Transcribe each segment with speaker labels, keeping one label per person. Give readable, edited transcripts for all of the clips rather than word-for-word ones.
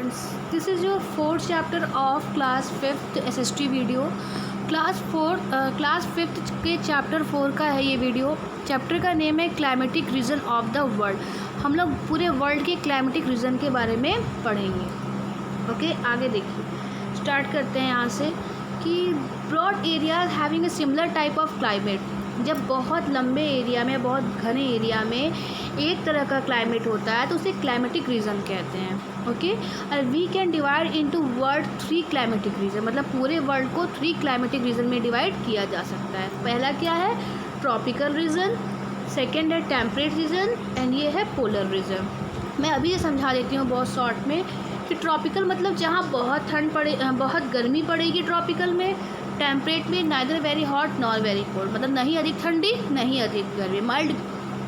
Speaker 1: Students, this is your fourth chapter of class fifth SST video. Class fifth के chapter 4 का है ये video. Chapter का name है climatic reason of the world. हम लोग पूरे वर्ल्ड के क्लाइमेटिक रीजन के बारे में पढ़ेंगे। ओके, आगे देखिए, स्टार्ट करते हैं यहाँ से कि broad areas having a similar type of climate. जब बहुत लंबे एरिया में, बहुत घने एरिया में एक तरह का क्लाइमेट होता है तो उसे क्लाइमेटिक रीजन कहते हैं। ओके, और we can divide into world 3 climatic region, मतलब पूरे वर्ल्ड को 3 क्लाइमेटिक रीजन में डिवाइड किया जा सकता है। पहला क्या है? ट्रॉपिकल रीजन, सेकेंड है टेम्परेट रीजन, एंड ये है पोलर रीजन। मैं अभी ये समझा देती हूँ बहुत शॉर्ट में कि ट्रॉपिकल मतलब जहाँ बहुत ठंड पड़े, बहुत गर्मी पड़ेगी ट्रॉपिकल में। टेम्परेट में neither very hot nor very cold, मतलब नहीं अधिक ठंडी नहीं अधिक गर्मी, माइल्ड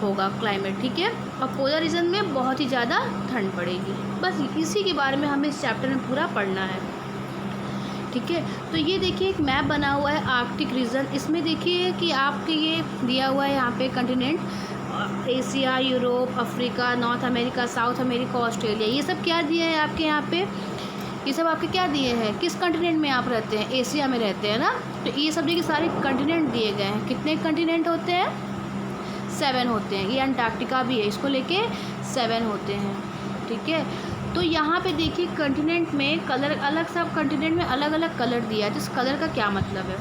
Speaker 1: होगा क्लाइमेट, ठीक है। और पोलर रीजन में बहुत ही ज़्यादा ठंड पड़ेगी। बस इसी के बारे में हमें इस चैप्टर में पूरा पढ़ना है, ठीक है। तो ये देखिए एक मैप बना हुआ है आर्कटिक रीजन। इसमें देखिए कि आपके ये दिया हुआ है यहाँ पे continent, Asia, Europe, Africa, north America, south America, Australia, ये सब क्या दिए हैं आपके यहाँ पे? ये सब आपके क्या दिए हैं? किस कंटिनेंट में आप रहते हैं? एशिया में रहते हैं ना। तो ये सब देखिए सारे कंटिनेंट दिए गए हैं। कितने कंटिनेंट होते हैं? 7 होते हैं। ये अंटार्कटिका भी है, इसको लेके 7 होते हैं, ठीक है। तो यहाँ पे देखिए कंटिनेंट में कलर अलग, सब कंटिनेंट में अलग अलग कलर दिया है। तो इस कलर का क्या मतलब है?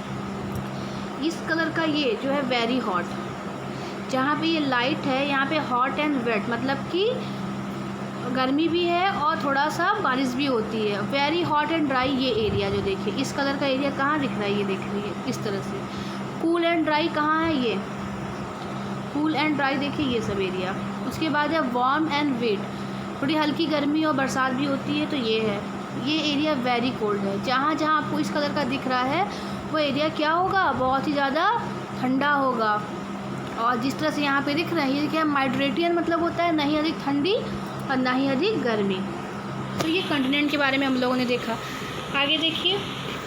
Speaker 1: इस कलर का ये जो है वेरी हॉट, जहाँ पे ये लाइट है यहाँ पे हॉट एंड वेट, मतलब कि गर्मी भी है और थोड़ा सा बारिश भी होती है। वेरी हॉट एंड ड्राई ये एरिया जो देखिए, इस कलर का एरिया कहाँ दिख रहा है? ये देख रही है इस तरह से। कूल एंड ड्राई कहाँ है? ये कूल एंड ड्राई देखिए ये सब एरिया। उसके बाद है वार्म एंड वेट, थोड़ी हल्की गर्मी और बरसात भी होती है, तो ये है। ये एरिया वेरी कोल्ड है। जहाँ जहाँ आपको इस कलर का दिख रहा है वो एरिया क्या होगा? बहुत ही ज़्यादा ठंडा होगा। और जिस तरह से यहाँ पे दिख रहा है ये क्या? माइड्रेटियन मतलब होता है नहीं अधिक ठंडी और ना ही अधिक गर्मी। तो ये कंटिनेंट के बारे में हम लोगों ने देखा। आगे देखिए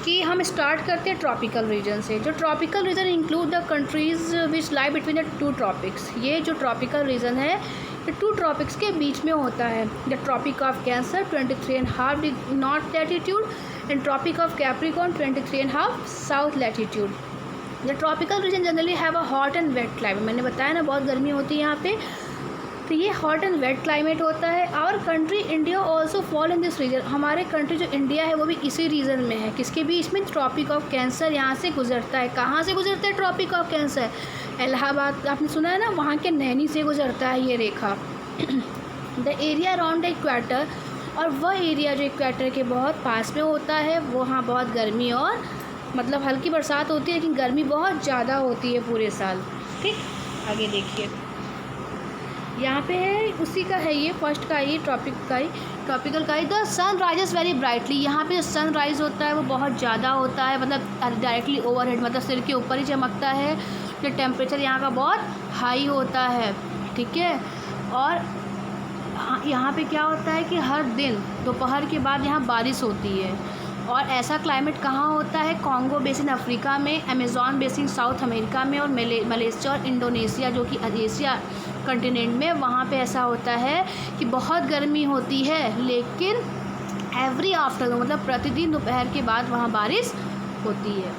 Speaker 1: कि हम स्टार्ट करते हैं ट्रॉपिकल रीजन से। जो tropical region include the countries which lie between the 2 tropics. ये जो ट्रॉपिकल रीजन है ये 2 ट्रॉपिक्स के बीच में होता है। The tropic of Cancer 23.5 north latitude and Tropic of Capricorn 23.5 south latitude. The tropical region generally have a hot and wet climate. मैंने बताया ना बहुत गर्मी होती है यहाँ पे, तो ये हॉट एंड वेट क्लाइमेट होता है। Our country India also fall in this region. हमारे कंट्री जो इंडिया है वो भी इसी रीजन में है। किसके बीच में? ट्रॉपिक ऑफ कैंसर यहाँ से गुजरता है। कहाँ से गुजरता है ट्रॉपिक ऑफ कैंसर? इलाहाबाद, आपने सुना है ना, वहाँ के नैनी से गुजरता है ये रेखा। The area around the equator, और वह एरिया जो इक्वेटर के बहुत पास में होता है वहाँ बहुत गर्मी और मतलब हल्की बरसात होती है, लेकिन गर्मी बहुत ज़्यादा होती है पूरे साल, ठीक। आगे देखिए यहाँ पे है उसी का है, ये फर्स्ट का, ये ट्रॉपिकल का ही। The sun rises very brightly. यहाँ पे जो सन राइज होता है वो बहुत ज़्यादा होता है, मतलब डायरेक्टली ओवरहेड, मतलब सिर के ऊपर ही चमकता है। जो टेम्परेचर यहाँ का बहुत हाई होता है, ठीक है। और यहाँ पे क्या होता है कि हर दिन दोपहर के बाद यहाँ बारिश होती है। और ऐसा क्लाइमेट कहाँ होता है? कॉन्गो बेसिन अफ्रीका में, अमेज़न बेसिन साउथ अमेरिका में, और मलेशिया और इंडोनेशिया जो कि एशिया कंटिनेंट में, वहाँ पे ऐसा होता है कि बहुत गर्मी होती है, लेकिन एवरी आफ्टरनून मतलब प्रतिदिन दोपहर के बाद वहाँ बारिश होती है।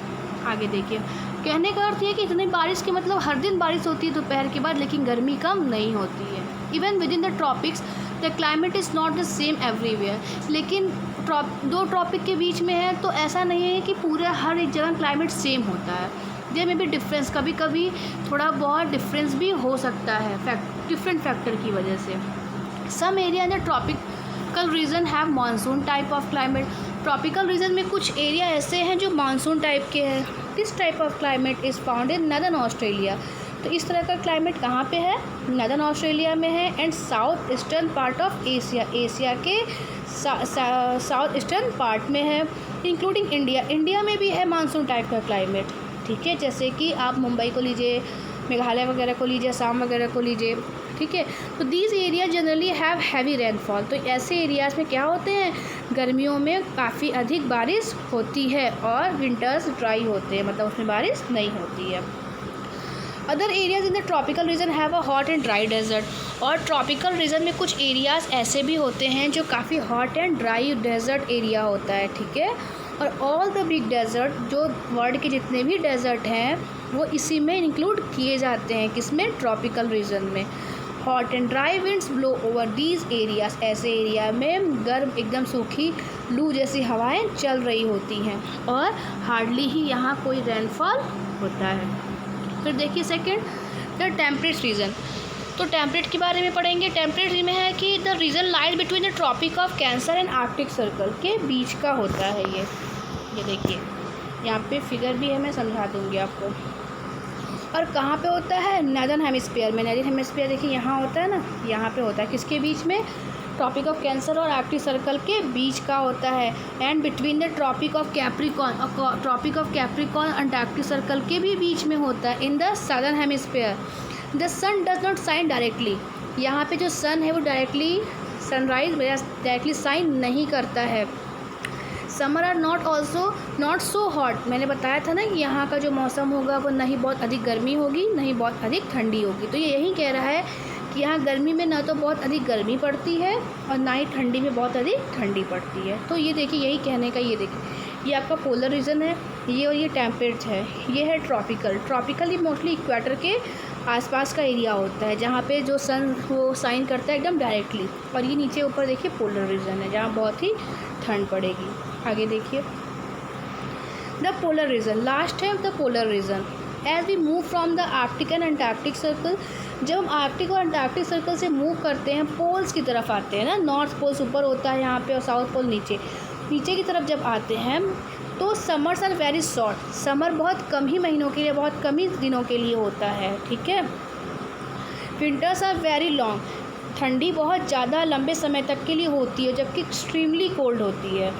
Speaker 1: आगे देखिए, कहने का अर्थ ये कि इतनी बारिश के मतलब हर दिन बारिश होती है दोपहर के बाद, लेकिन गर्मी कम नहीं होती है। Even with in the tropics the climate is not the same everywhere. लेकिन 2 ट्रॉपिक के बीच में है तो ऐसा नहीं है कि पूरा हर एक जगह क्लाइमेट सेम होता है। देयर में भी डिफरेंस, कभी कभी थोड़ा बहुत डिफरेंस भी हो सकता है डिफरेंट फैक्टर की वजह से। Some area in the tropical region have monsoon type of climate. Tropical region में कुछ एरिया ऐसे हैं जो मानसून टाइप के हैं। This type of climate is found in northern Australia. तो इस तरह का क्लाइमेट कहाँ पे है? नदर्न ऑस्ट्रेलिया में है, and south eastern part of Asia, Asia के साउथ ईस्टर्न पार्ट में है, इंक्लूडिंग इंडिया। इंडिया में भी है मानसून टाइप का क्लाइमेट, ठीक है। जैसे कि आप मुंबई को लीजिए, मेघालय वगैरह को लीजिए, असम वगैरह को लीजिए, ठीक है। तो these area generally have heavy rainfall. तो ऐसे एरियाज़ में क्या होते हैं? गर्मियों में काफ़ी अधिक बारिश होती है और विंटर्स ड्राई होते हैं, मतलब उसमें बारिश नहीं होती है। Other areas in the tropical region have a hot and dry desert. और ट्रॉपिकल रीजन में कुछ एरियाज़ ऐसे भी होते हैं जो काफ़ी hot and dry desert area होता है, ठीक है। और ऑल द बिग डेजर्ट, जो वर्ल्ड के जितने भी डेजर्ट हैं वो इसी में इंक्लूड किए जाते हैं, किसमें, ट्रॉपिकल रीजन में। Hot and dry winds blow over these areas, ऐसे एरिया में गर्म एकदम सूखी लू जैसी हवाएं चल रही होती हैं और हार्डली ही यहाँ कोई रेनफॉल होता है। फिर देखिए सेकंड, द टेम्परेट रीजन। तो टेम्परेट के बारे में पढ़ेंगे। टेम्परेट में है कि the region lies between the tropic of Cancer and Arctic circle, के बीच का होता है ये देखिए यहाँ पे फिगर भी है, मैं समझा दूँगी आपको। और कहाँ पे होता है, नॉर्दर्न हेमिस्फीयर में। नॉर्दर्न हेमिस्फीयर देखिए यहाँ होता है ना, यहाँ पे होता है, किसके बीच में, ट्रॉपिक ऑफ कैंसर और आर्कटिक सर्कल के बीच का होता है। And between the tropic of capricorn और tropic of capricorn and Arctic circle के भी बीच में होता है। In the southern hemisphere the sun does not shine directly, यहाँ पे जो सन है वो डायरेक्टली सनराइज डायरेक्टली शाइन नहीं करता है। Summer are not so hot, मैंने बताया था ना कि यहाँ का जो मौसम होगा वो नहीं बहुत अधिक गर्मी होगी, नहीं बहुत अधिक ठंडी होगी। तो ये यही कह रहा है कि यहाँ गर्मी में ना तो बहुत अधिक गर्मी पड़ती है और ना ही ठंडी में बहुत अधिक ठंडी पड़ती है। तो ये देखिए यही कहने का, ये देखिए ये आपका पोलर रीजन है ये, और ये टेम्परेट है, ये है ट्रॉपिकल। ट्रॉपिकल ही मोस्टली इक्वेटर के आसपास का एरिया होता है जहाँ पे जो सन वो शाइन करता है एकदम डायरेक्टली। और ये नीचे ऊपर देखिए पोलर रीजन है जहाँ बहुत ही ठंड पड़ेगी। आगे देखिए द पोलर रीजन, लास्ट है the polar region. As we move from the Arctic and Antarctic Circle, जब हम आर्कटिक और अंटार्कटिक सर्कल से मूव करते हैं पोल्स की तरफ आते हैं ना, नॉर्थ पोल्स ऊपर होता है यहाँ पे और साउथ पोल नीचे की तरफ जब आते हैं तो summers are very short, summer बहुत कम ही महीनों के लिए, बहुत कम ही दिनों के लिए होता है, ठीक है। विंटर्स आर वेरी लॉन्ग, ठंडी बहुत ज़्यादा लंबे समय तक के लिए होती है जबकि एक्सट्रीमली कोल्ड होती है।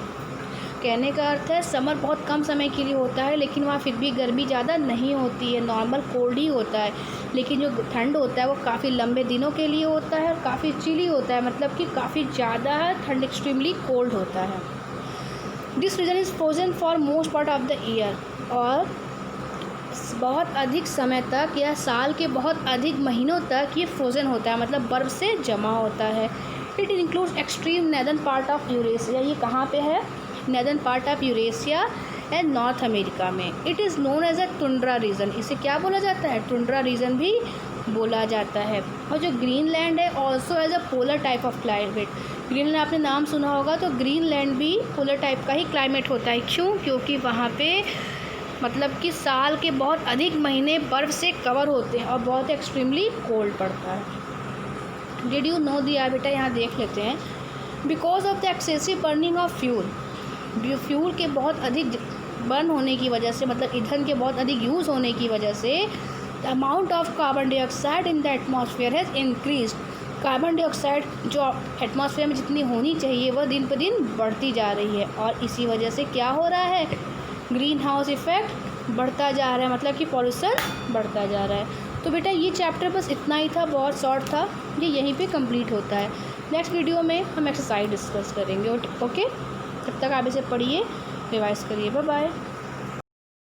Speaker 1: कहने का अर्थ है समर बहुत कम समय के लिए होता है लेकिन वहाँ फिर भी गर्मी ज़्यादा नहीं होती है, नॉर्मल कोल्ड ही होता है। लेकिन जो ठंड होता है वो काफ़ी लंबे दिनों के लिए होता है और काफ़ी चिली होता है, मतलब कि काफ़ी ज़्यादा ठंड, एक्सट्रीमली कोल्ड होता है। This region is frozen for most part of the year, और बहुत अधिक समय तक या साल के बहुत अधिक महीनों तक ये फ्रोज़न होता है, मतलब बर्फ़ से जमा होता है। It includes extreme northern part of Eurasia, ये कहाँ पे है, northern part of Eurasia and North America में। It is known as a tundra region, इसे क्या बोला जाता है, टुंड्रा रीजन भी बोला जाता है। और जो ग्रीनलैंड है also as a polar type of climate, Greenland आपने नाम सुना होगा, तो ग्रीनलैंड भी पोलर टाइप का ही क्लाइमेट होता है। क्यों, क्योंकि वहाँ पे मतलब कि साल के बहुत अधिक महीने बर्फ़ से कवर होते हैं और बहुत एक्सट्रीमली कोल्ड पड़ता है। डिड यू नो दिया बेटा, यहाँ देख लेते हैं। Because of the excessive burning of fuel के बहुत अधिक बर्न होने की वजह से, मतलब ईंधन के बहुत अधिक यूज़ होने की वजह से, the amount of carbon dioxide in the atmosphere has increased, carbon dioxide जो एटमॉस्फेयर में जितनी होनी चाहिए वह दिन पर दिन बढ़ती जा रही है। और इसी वजह से क्या हो रहा है, ग्रीन हाउस इफ़ेक्ट बढ़ता जा रहा है, मतलब कि पॉल्यूशन बढ़ता जा रहा है। तो बेटा ये चैप्टर बस इतना ही था, बहुत शॉर्ट था, ये यहीं पे कंप्लीट होता है। नेक्स्ट वीडियो में हम एक्सरसाइज डिस्कस करेंगे, ओके। तब तक आप इसे पढ़िए, रिवाइज करिए। Bye bye.